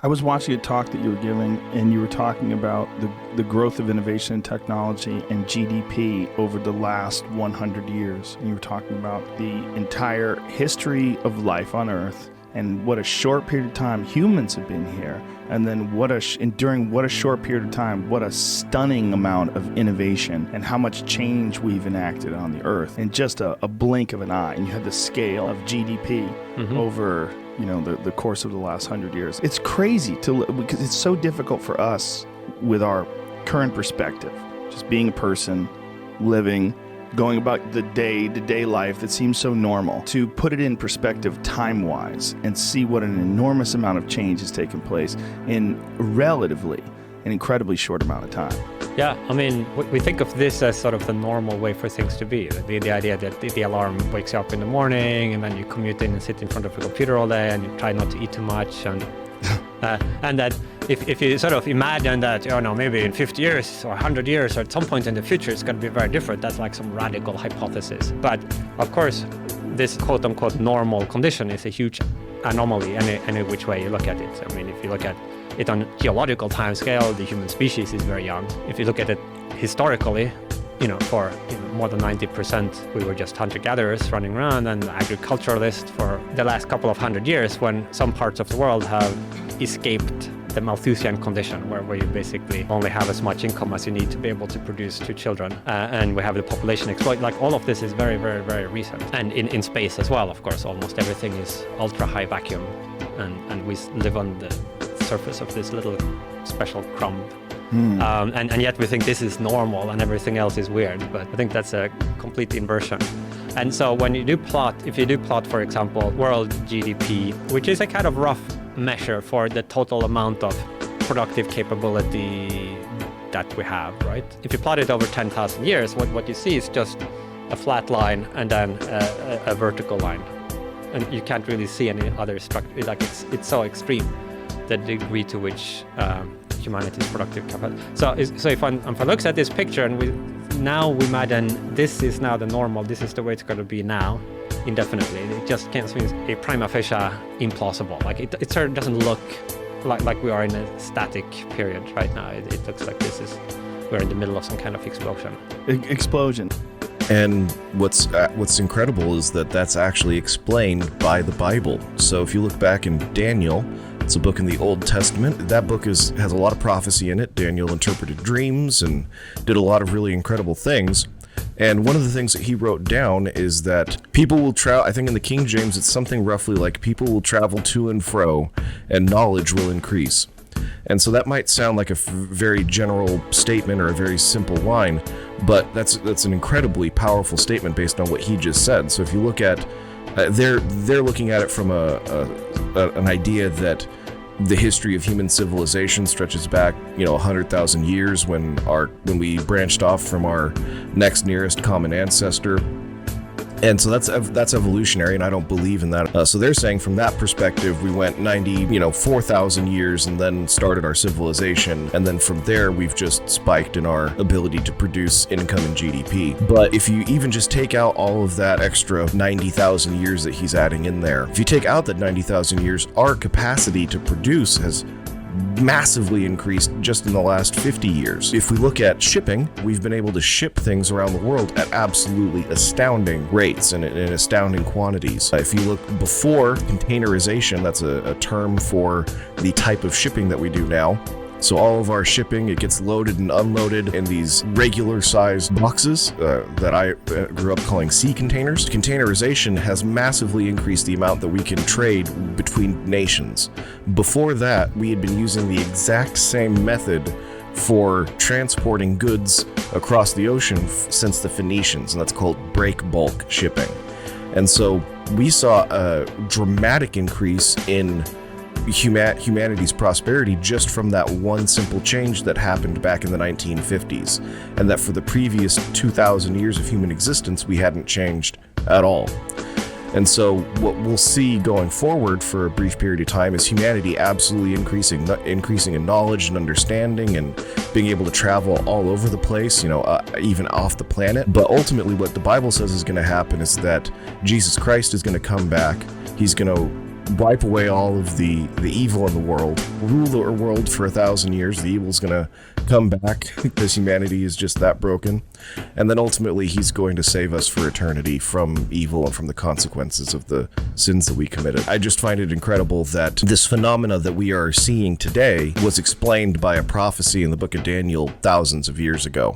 I was watching a talk that you were giving, and you were talking about the growth of innovation and technology and GDP over the last 100 years. And you were talking about the entire history of life on Earth and what a short period of time humans have been here. And then during what a short period of time, what a stunning amount of innovation and how much change we've enacted on the Earth in just a blink of an eye. And you had the scale of GDP over the course of the last 100 years. It's crazy because it's so difficult for us with our current perspective, just being a person, living, going about the day-to-day life that seems so normal, to put it in perspective time-wise and see what an enormous amount of change has taken place in relatively an incredibly short amount of time. Yeah, I mean, we think of this as sort of the normal way for things to be. The idea that the alarm wakes you up in the morning and then you commute in and sit in front of a computer all day and you try not to eat too much. And that if you sort of imagine that, maybe in 50 years or 100 years or at some point in the future, it's going to be very different. That's like some radical hypothesis. But of course, this quote unquote normal condition is a huge anomaly any which way you look at it. I mean, if you look at it on geological time scale, the human species is very young. If you look at it historically, for more than 90%, we were just hunter-gatherers running around and agriculturalists for the last couple of 100 years, when some parts of the world have escaped the Malthusian condition, where you basically only have as much income as you need to be able to produce 2 children. And we have the population exploit. Like, all of this is very, very, very recent. And in space as well, of course, almost everything is ultra-high vacuum. And we live on the surface of this little special crumb. And yet we think this is normal and everything else is weird. But I think that's a complete inversion. And so when you do plot, for example, world GDP, which is a kind of rough measure for the total amount of productive capability that we have, right? If you plot it over 10,000 years, what you see is just a flat line and then a vertical line. And you can't really see any other structure. Like, it's so extreme, the degree to which humanity's productive capacity. So if one looks at this picture and we imagine this is now the normal, this is the way it's going to be now, indefinitely, it just can't seem a prima facie implausible. Like, it sort of doesn't look like we are in a static period right now. It looks like we're in the middle of some kind of explosion. Explosion. And what's incredible is that that's actually explained by the Bible. So if you look back in Daniel, it's a book in the Old Testament. That book has a lot of prophecy in it. Daniel interpreted dreams and did a lot of really incredible things. And one of the things that he wrote down is that people will travel, I think in the King James, it's something roughly like people will travel to and fro and knowledge will increase. And so that might sound like a very general statement or a very simple line, but that's an incredibly powerful statement based on what he just said. So if you look at, they're looking at it from an idea that the history of human civilization stretches back, 100,000 years when we branched off from our next nearest common ancestor. And so that's evolutionary, and I don't believe in that. So they're saying from that perspective, we went 4,000 years and then started our civilization. And then from there, we've just spiked in our ability to produce income and GDP. But if you even just take out all of that extra 90,000 years that he's adding in there, if you take out that 90,000 years, our capacity to produce has massively increased just in the last 50 years. If we look at shipping, we've been able to ship things around the world at absolutely astounding rates and in astounding quantities. If you look before containerization, that's a term for the type of shipping that we do now. So all of our shipping, it gets loaded and unloaded in these regular sized boxes that I grew up calling sea containers. Containerization has massively increased the amount that we can trade between nations. Before that, we had been using the exact same method for transporting goods across the ocean since the Phoenicians, and that's called break bulk shipping. And so we saw a dramatic increase in humanity's prosperity just from that one simple change that happened back in the 1950s, and that for the previous 2,000 years of human existence, we hadn't changed at all. And so what we'll see going forward for a brief period of time is humanity absolutely increasing in knowledge and understanding and being able to travel all over the place, even off the planet. But ultimately what the Bible says is going to happen is that Jesus Christ is going to come back. He's going to wipe away all of the evil in the world, rule our world for 1,000 years. The evil's going to come back because humanity is just that broken. And then ultimately he's going to save us for eternity from evil and from the consequences of the sins that we committed. I just find it incredible that this phenomena that we are seeing today was explained by a prophecy in the book of Daniel thousands of years ago.